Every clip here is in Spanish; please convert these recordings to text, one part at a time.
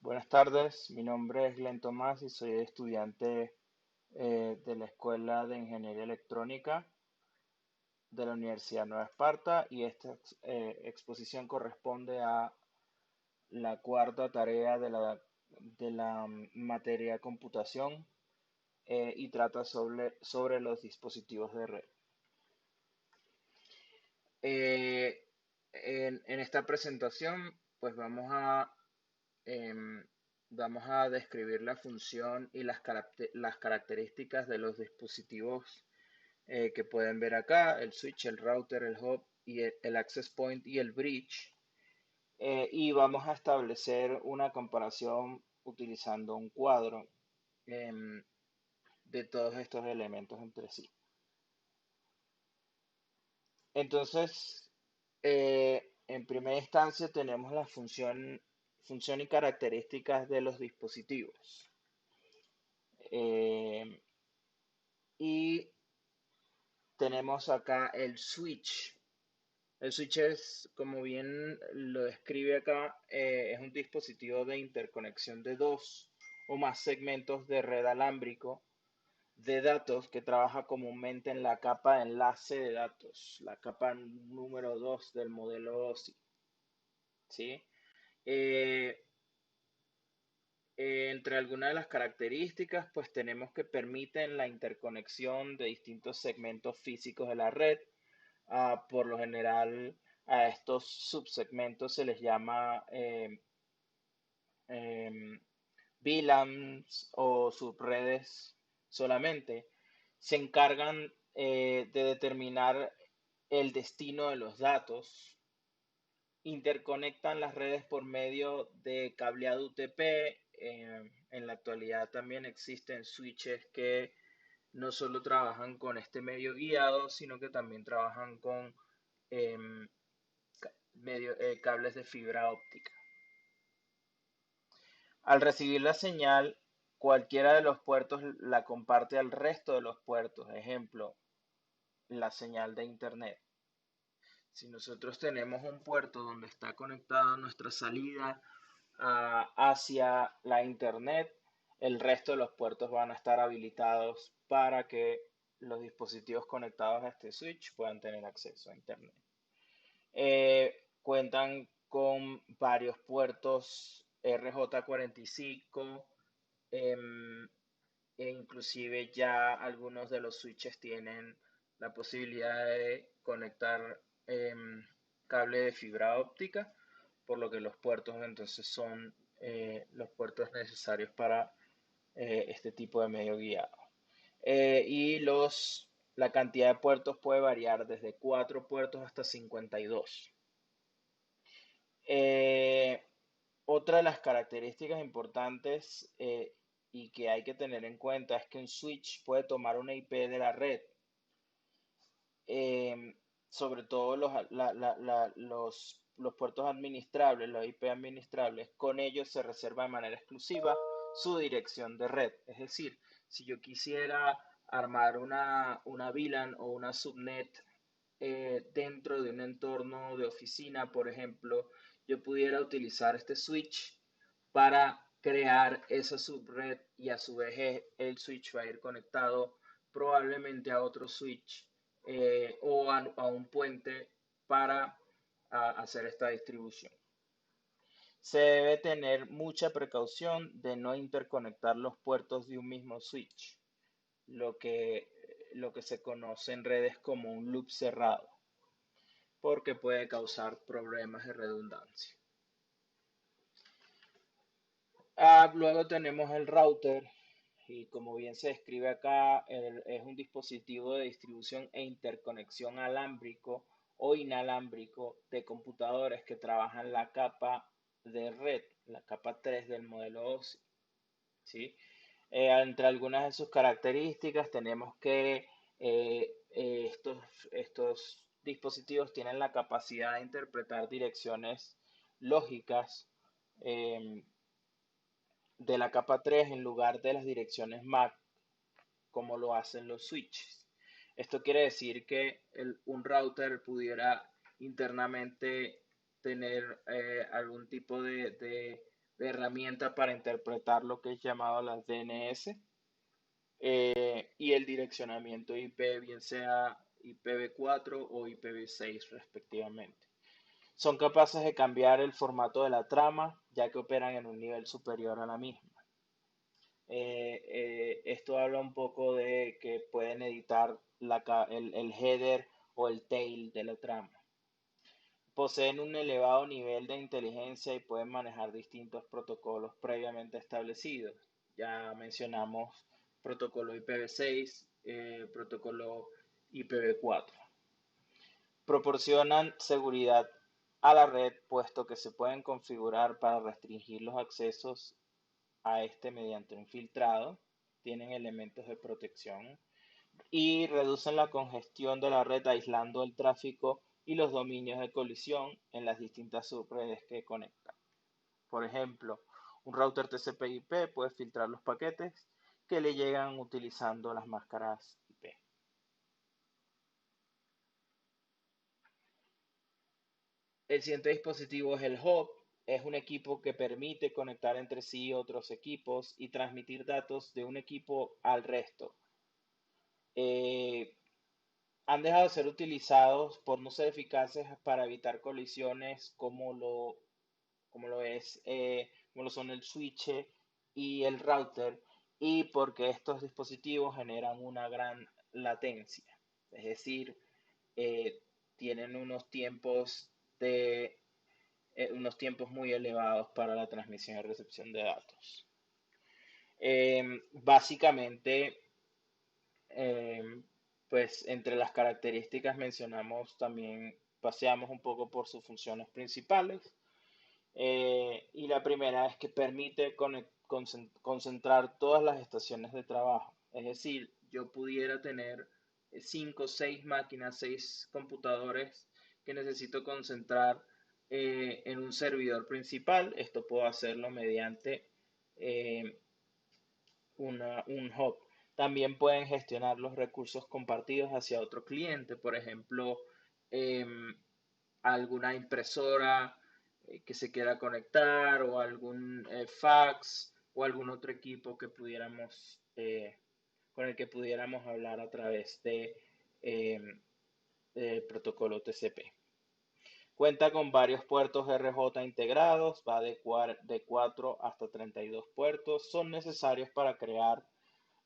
Buenas tardes, mi nombre es Glenn Tomás y soy estudiante de la Escuela de Ingeniería Electrónica de la Universidad Nueva Esparta y esta exposición corresponde a la cuarta tarea de la materia computación y trata sobre los dispositivos de red. Eh, en esta presentación pues em, vamos a describir la función y las características de los dispositivos que pueden ver acá, el switch, el router, el hub y el access point y el bridge. Y vamos a establecer una comparación utilizando un cuadro em, de todos estos elementos entre sí. Entonces, en primera instancia tenemos la función y características de los dispositivos. Eh, y tenemos acá el switch. El switch es, como bien lo describe acá, es un dispositivo de interconexión de dos o más segmentos de red alámbrico de datos que trabaja comúnmente en la capa de enlace de datos, la capa número 2 del modelo OSI. ¿Sí? Eh, Entre algunas de las características, pues tenemos que permiten la interconexión de distintos segmentos físicos de la red. Por lo general, a estos subsegmentos se les llama em, VLANs o subredes solamente. Se encargan de determinar el destino de los datos, interconectan las redes por medio de cableado UTP. En la actualidad también existen switches que no solo trabajan con este medio guiado, sino que también trabajan con em, cables de fibra óptica. Al recibir la señal, cualquiera de los puertos la comparte al resto de los puertos. Ejemplo, la señal de internet. Si nosotros tenemos un puerto donde está conectada nuestra salida hacia la internet, el resto de los puertos van a estar habilitados para que los dispositivos conectados a este switch puedan tener acceso a internet. Cuentan con varios puertos RJ45, em, e inclusive ya algunos de los switches tienen la posibilidad de conectar cable de fibra óptica, por lo que los puertos entonces son los puertos necesarios para este tipo de medio guiado. La cantidad de puertos puede variar desde 4 puertos hasta 52. Eh, Otra de las características importantes y que hay que tener en cuenta es que un switch puede tomar una IP de la red. eh, Sobre todo los puertos administrables, los IP administrables, con ellos se reserva de manera exclusiva su dirección de red. Es decir, si yo quisiera armar una VLAN o una subnet dentro de un entorno de oficina, por ejemplo, yo pudiera utilizar este switch para crear esa subred y a su vez el switch va a ir conectado probablemente a otro switch o a un puente para hacer esta distribución. Se debe tener mucha precaución de no interconectar los puertos de un mismo switch, lo que se conoce en redes como un loop cerrado, porque puede causar problemas de redundancia. Luego tenemos el router y como bien se describe acá, es un dispositivo de distribución e interconexión alámbrico o inalámbrico de computadores que trabajan la capa de red, la capa 3 del modelo OSI. ¿Sí? Entre algunas de sus características tenemos que estos dispositivos tienen la capacidad de interpretar direcciones lógicas eh, de la capa 3 en lugar de las direcciones MAC como lo hacen los switches. Esto quiere decir que un router pudiera internamente tener algún tipo de herramienta para interpretar lo que es llamado las DNS, y el direccionamiento IP, bien sea IPv4 o IPv6 respectivamente. Son capaces de cambiar el formato de la trama, ya que operan en un nivel superior a la misma. Esto habla un poco de que pueden editar el header o el tail de la trama. Poseen un elevado nivel de inteligencia y pueden manejar distintos protocolos previamente establecidos. Ya mencionamos protocolo IPv6, protocolo IPv4. Proporcionan seguridad a la red, puesto que se pueden configurar para restringir los accesos a este mediante un filtrado. Tienen elementos de protección y reducen la congestión de la red aislando el tráfico y los dominios de colisión en las distintas subredes que conectan. Por ejemplo, un router TCP/IP puede filtrar los paquetes que le llegan utilizando las máscaras IP. El siguiente dispositivo es el hub. Es un equipo que permite conectar entre sí otros equipos y transmitir datos de un equipo al resto. Eh, Han dejado de ser utilizados por no ser eficaces para evitar colisiones como lo son el switch y el router, y porque estos dispositivos generan una gran latencia, es decir, eh, tienen unos tiempos muy elevados para la transmisión y recepción de datos. Básicamente, eh, pues entre las características mencionamos también, paseamos un poco por sus funciones principales. Y la primera es que permite concentrar todas las estaciones de trabajo. Es decir, yo pudiera tener 5, 6 máquinas, 6 computadores que necesito concentrar en un servidor principal. Esto puedo hacerlo mediante eh, un hub. También pueden gestionar los recursos compartidos hacia otro cliente, por ejemplo, alguna impresora que se quiera conectar, o algún fax o algún otro equipo que con el que pudiéramos hablar a través del protocolo TCP. Cuenta con varios puertos RJ integrados, va de 4 hasta 32 puertos. Son necesarios para crear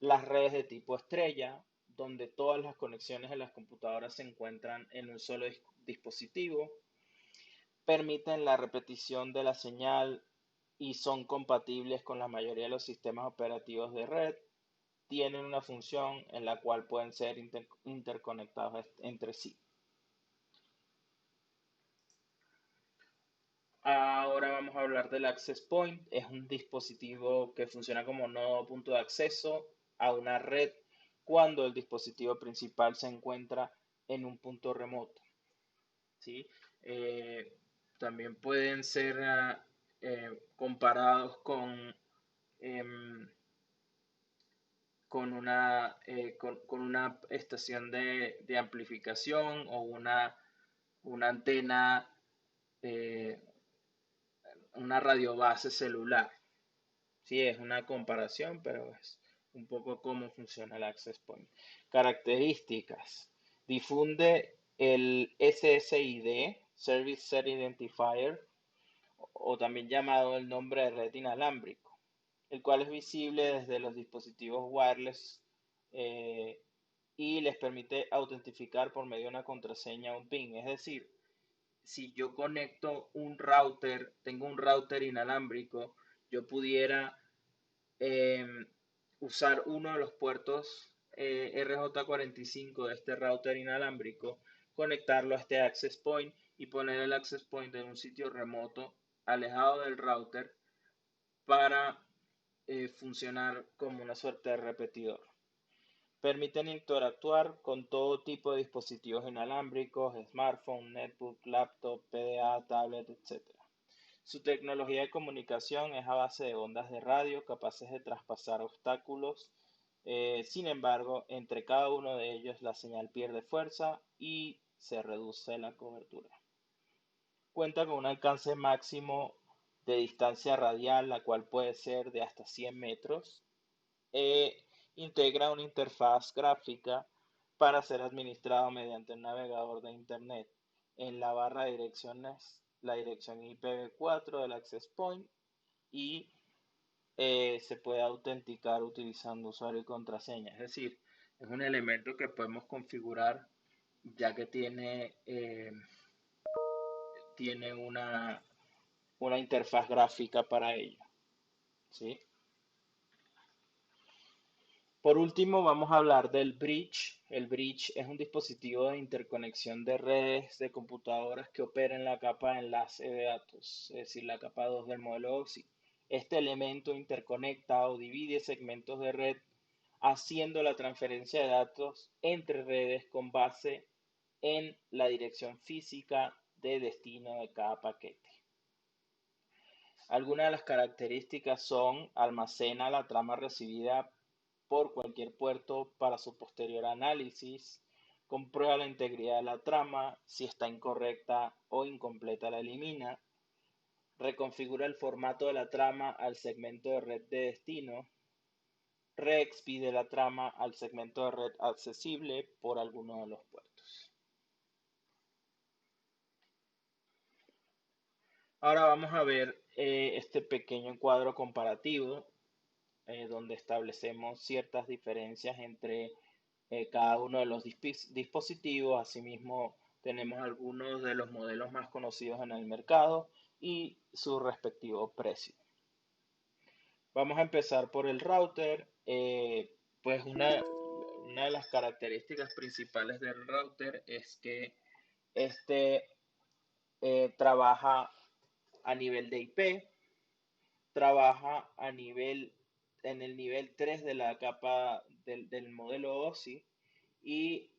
las redes de tipo estrella, donde todas las conexiones de las computadoras se encuentran en un solo dispositivo. Permiten la repetición de la señal y son compatibles con la mayoría de los sistemas operativos de red. Tienen una función en la cual pueden ser interconectados entre sí. Ahora vamos a hablar del Access Point. Es un dispositivo que funciona como nodo punto de acceso a una red cuando el dispositivo principal se encuentra en un punto remoto. ¿Sí? Eh, También pueden ser comparados em, con una estación de amplificación o una antena, eh, una radiobase celular. Sí, es una comparación, pero es un poco cómo funciona el Access Point. Características. Difunde el SSID, Service Set Identifier, o también llamado el nombre de red inalámbrico, el cual es visible desde los dispositivos wireless, eh, y les permite autentificar por medio de una contraseña un PIN. Es decir, si yo conecto un router, tengo un router inalámbrico, yo pudiera eh, usar uno de los puertos RJ45 de este router inalámbrico, conectarlo a este access point y poner el access point en un sitio remoto, alejado del router, para funcionar como una suerte de repetidor. Permiten interactuar con todo tipo de dispositivos inalámbricos, smartphone, netbook, laptop, PDA, tablet, etc. Su tecnología de comunicación es a base de ondas de radio capaces de traspasar obstáculos. Sin embargo, entre cada uno de ellos la señal pierde fuerza y se reduce la cobertura. Cuenta con un alcance máximo de distancia radial, la cual puede ser de hasta 100 metros. Integra una interfaz gráfica para ser administrado mediante un navegador de Internet. En la barra de direcciones, la dirección IPv4 del access point y se puede autenticar utilizando usuario y contraseña. Es decir, es un elemento que podemos configurar ya que tiene una interfaz gráfica para ello. ¿Sí? Por último, vamos a hablar del bridge. El bridge es un dispositivo de interconexión de redes de computadoras que opera en la capa de enlace de datos, es decir, la capa 2 del modelo OSI. Este elemento interconecta o divide segmentos de red haciendo la transferencia de datos entre redes con base en la dirección física de destino de cada paquete. Algunas de las características son: almacena la trama recibida por cualquier puerto para su posterior análisis, comprueba la integridad de la trama, si está incorrecta o incompleta la elimina, reconfigura el formato de la trama al segmento de red de destino, reexpide la trama al segmento de red accesible por alguno de los puertos. Ahora vamos a ver este pequeño cuadro comparativo donde establecemos ciertas diferencias entre cada uno de los dispositivos. Asimismo, tenemos algunos de los modelos más conocidos en el mercado y su respectivo precio. Vamos a empezar por el router. Pues una de las características principales del router es que este trabaja a nivel de IP, trabaja en el nivel 3 de la capa del modelo OSI y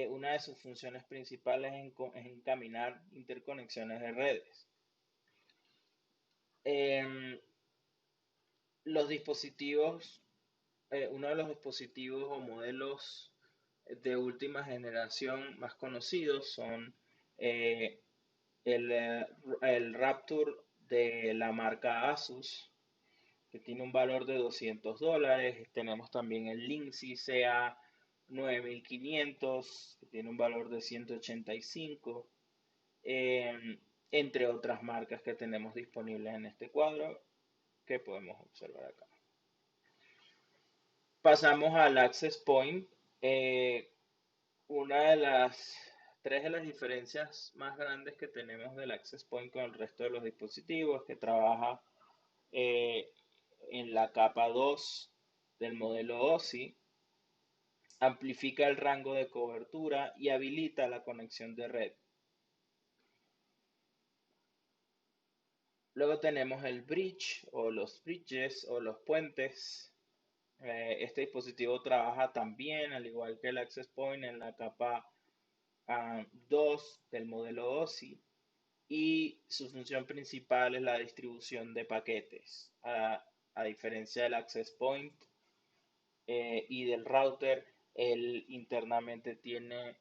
una de sus funciones principales es encaminar interconexiones de redes. Los dispositivos, uno de los dispositivos o modelos de última generación más conocidos son eh, el Rapture de la marca Asus, que tiene un valor de $200. Tenemos también el Linksys CA 9500, que tiene un valor de 185, entre otras marcas que tenemos disponibles en este cuadro que podemos observar acá. Pasamos al Access Point. Una de las tres de las diferencias más grandes que tenemos del Access Point con el resto de los dispositivos es que trabaja en la capa 2 del modelo OSI, amplifica el rango de cobertura y habilita la conexión de red. Luego tenemos el bridge o los bridges o los puentes. Este dispositivo trabaja también, al igual que el Access Point, en la capa 2 del modelo OSI y su función principal es la distribución de paquetes. A diferencia del Access Point y del router, él internamente tiene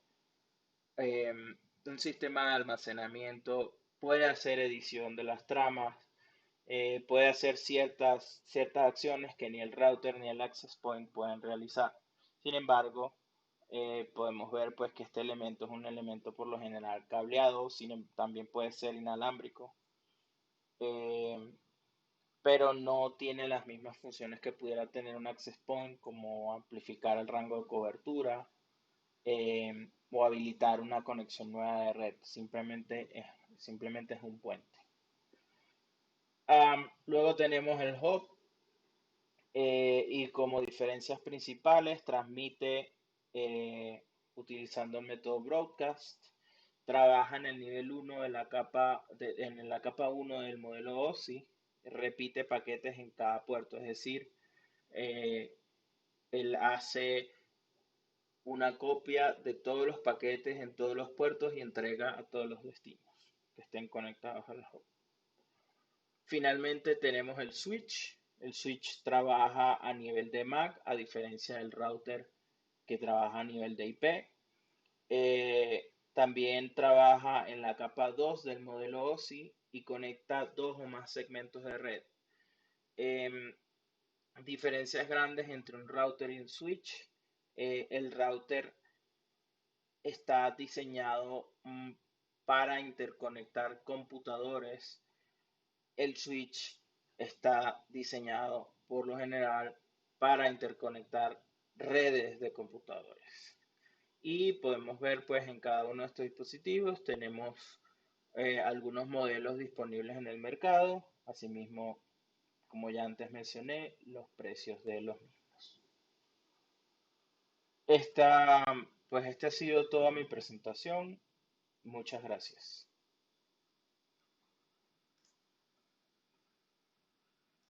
un sistema de almacenamiento, puede hacer edición de las tramas, puede hacer ciertas acciones que ni el router ni el access point pueden realizar. Sin embargo, podemos ver pues que este elemento es un elemento por lo general cableado, también puede ser inalámbrico, eh, pero no tiene las mismas funciones que pudiera tener un access point, como amplificar el rango de cobertura o habilitar una conexión nueva de red. Simplemente es un puente. Luego tenemos el hub y como diferencias principales transmite utilizando el método broadcast, trabaja en el nivel 1 de la capa, en la capa 1 del modelo OSI, repite paquetes en cada puerto, es decir, él hace una copia de todos los paquetes en todos los puertos y entrega a todos los destinos que estén conectados al hub. Finalmente tenemos el switch. El switch trabaja a nivel de MAC, a diferencia del router que trabaja a nivel de IP. También trabaja en la capa 2 del modelo OSI y conecta dos o más segmentos de red. Em, Diferencias grandes entre un router y un switch. El router está diseñado para interconectar computadores. El switch está diseñado por lo general para interconectar redes de computadores. Y podemos ver pues en cada uno de estos dispositivos tenemos algunos modelos disponibles en el mercado. Asimismo, como ya antes mencioné, los precios de los mismos. Esta ha sido toda mi presentación. Muchas gracias.